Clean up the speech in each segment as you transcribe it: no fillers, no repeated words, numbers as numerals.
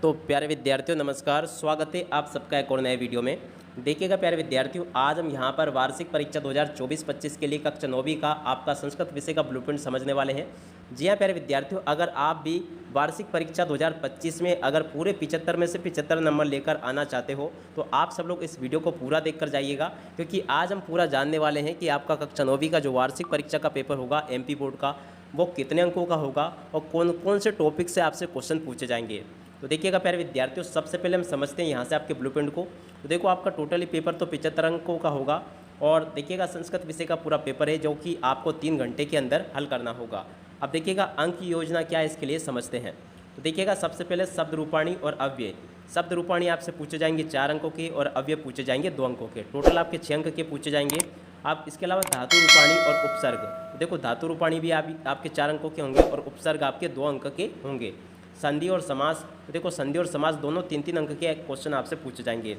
तो प्यारे विद्यार्थियों नमस्कार, स्वागत है आप सबका एक और नए वीडियो में। देखिएगा प्यारे विद्यार्थियों, आज हम यहाँ पर वार्षिक परीक्षा 2024-25 के लिए कक्षा 9वीं का आपका संस्कृत विषय का ब्लूप्रिंट समझने वाले हैं। जी हाँ प्यारे विद्यार्थियों, अगर आप भी वार्षिक परीक्षा 2025 में अगर पूरे 75 में से 75 नंबर लेकर आना चाहते हो तो आप सब लोग इस वीडियो को पूरा देखकर जाइएगा, क्योंकि आज हम पूरा जानने वाले हैं कि आपका कक्षा 9वीं का जो वार्षिक परीक्षा का पेपर होगा एमपी बोर्ड का, वो कितने अंकों का होगा और कौन कौन से टॉपिक से आपसे क्वेश्चन पूछे जाएंगे। तो देखिएगा प्यारे विद्यार्थियों, सबसे पहले हम समझते हैं यहाँ से आपके ब्लूप्रिंट को। तो देखो आपका टोटली पेपर तो 75 अंकों का होगा और देखिएगा संस्कृत विषय का पूरा पेपर है जो कि आपको 3 घंटे के अंदर हल करना होगा। अब देखिएगा अंक की योजना क्या है, इसके लिए समझते हैं। तो देखिएगा सबसे पहले शब्द रूपाणी और अव्यय। शब्द रूपाणी आपसे पूछे जाएंगे 4 अंकों के और अव्यय पूछे जाएंगे 2 अंकों के। टोटल आपके 6 अंक के पूछे जाएंगे। आप इसके अलावा धातु रूपाणी और उपसर्ग, तो देखो धातु रूपाणी भी आपके 4 अंकों के होंगे और उपसर्ग आपके 2 अंक के होंगे। संधि और समास, तो देखो संधि और समास दोनों 3-3 अंक के क्वेश्चन आपसे पूछे जाएंगे।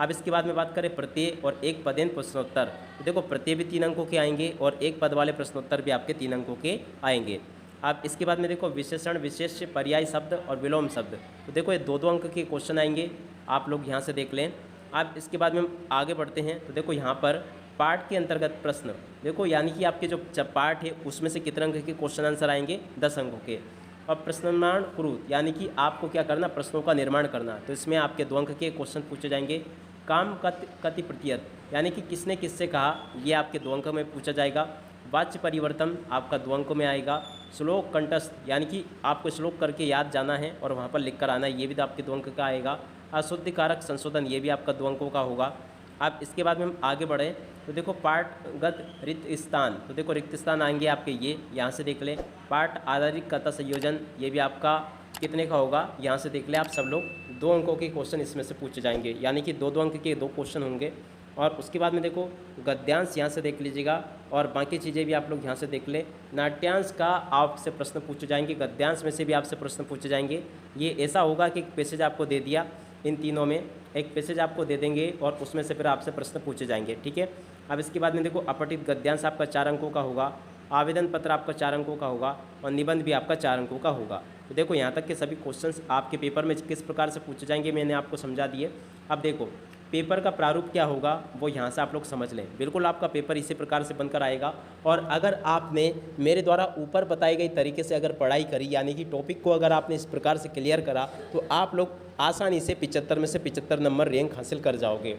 अब इसके बाद में बात करें प्रत्यय और एक पदेन प्रश्नोत्तर, तो देखो प्रत्यय भी 3 अंकों के आएंगे और एक पद वाले प्रश्नोत्तर भी आपके 3 अंकों के आएंगे। अब इसके बाद में देखो विशेषण, विशेष्य, पर्याय शब्द और विलोम शब्द, तो देखो ये 2-2 अंक के क्वेश्चन आएंगे, आप लोग यहाँ से देख लें। अब इसके बाद में हम आगे बढ़ते हैं। तो देखो यहाँ पर पाठ के अंतर्गत प्रश्न, देखो यानी कि आपके जो पाठ है उसमें से कितने अंक के क्वेश्चन आंसर आएंगे, 10 अंकों के। और प्रश्न निर्माण कुरु, यानी कि आपको क्या करना, प्रश्नों का निर्माण करना, तो इसमें आपके 2 अंक के क्वेश्चन पूछे जाएंगे। काम कति प्रतियत, यानी कि किसने किससे कहा, ये आपके 2 अंक में पूछा जाएगा। वाच्य परिवर्तन आपका 2 अंकों में आएगा। श्लोक कंठस्थ, यानी कि आपको श्लोक करके याद जाना है और वहाँ पर लिख कर आना है, ये भी आपके 2 अंक का आएगा। अशुद्धि कारक संशोधन, ये भी आपका 2 अंकों का होगा। अब इसके बाद में हम आगे बढ़ें तो देखो पाठगत रिक्त स्थान, तो देखो रिक्त स्थान आएंगे आपके ये, यहाँ से देख लें। पाठ आधारित कथा संयोजन, ये भी आपका कितने का होगा, यहाँ से देख लें आप सब लोग। 2 अंकों के क्वेश्चन इसमें से पूछे जाएंगे, यानी कि 2-2 अंक के 2 क्वेश्चन होंगे। और उसके बाद में देखो गद्यांश, यहाँ से देख लीजिएगा और बाकी चीज़ें भी आप लोग यहाँ से देख लें। नाट्यांश का आपसे प्रश्न पूछे जाएंगे, गद्यांश में से भी आपसे प्रश्न पूछे जाएंगे। ये ऐसा होगा कि एक पैसेज आपको दे दिया, इन तीनों में एक पैसेज आपको दे देंगे और उसमें से फिर आपसे प्रश्न पूछे जाएंगे, ठीक है। अब इसके बाद में देखो अपठित गद्यांश आपका 4 अंकों का होगा, आवेदन पत्र आपका 4 अंकों का होगा और निबंध भी आपका 4 अंकों का होगा। तो देखो यहाँ तक के सभी क्वेश्चंस आपके पेपर में किस प्रकार से पूछे जाएंगे मैंने आपको समझा दिए। अब देखो पेपर का प्रारूप क्या होगा वो यहाँ से आप लोग समझ लें। बिल्कुल आपका पेपर इसी प्रकार से बनकर आएगा और अगर आपने मेरे द्वारा ऊपर बताई गई तरीके से अगर पढ़ाई करी, यानी कि टॉपिक को अगर आपने इस प्रकार से क्लियर करा, तो आप लोग आसानी से 75 में से 75 नंबर रैंक हासिल कर जाओगे।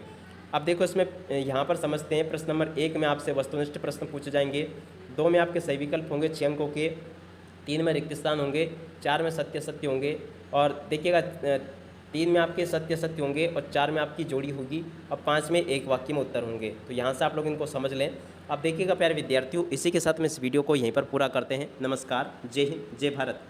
अब देखो इसमें यहाँ पर समझते हैं। प्रश्न नंबर 1 में आपसे वस्तुनिष्ठ प्रश्न पूछे जाएंगे, 2 में आपके सही विकल्प होंगे 6 अंकों के, 3 में रिक्त स्थान होंगे, 4 में सत्य सत्य होंगे और देखिएगा 3 में आपके सत्य सत्य होंगे और 4 में आपकी जोड़ी होगी और 5 में एक वाक्य में उत्तर होंगे। तो यहाँ से आप लोग इनको समझ लें। अब देखिएगा प्यारे विद्यार्थियों, इसी के साथ में इस वीडियो को यहीं पर पूरा करते हैं। नमस्कार, जय हिंद, जय भारत।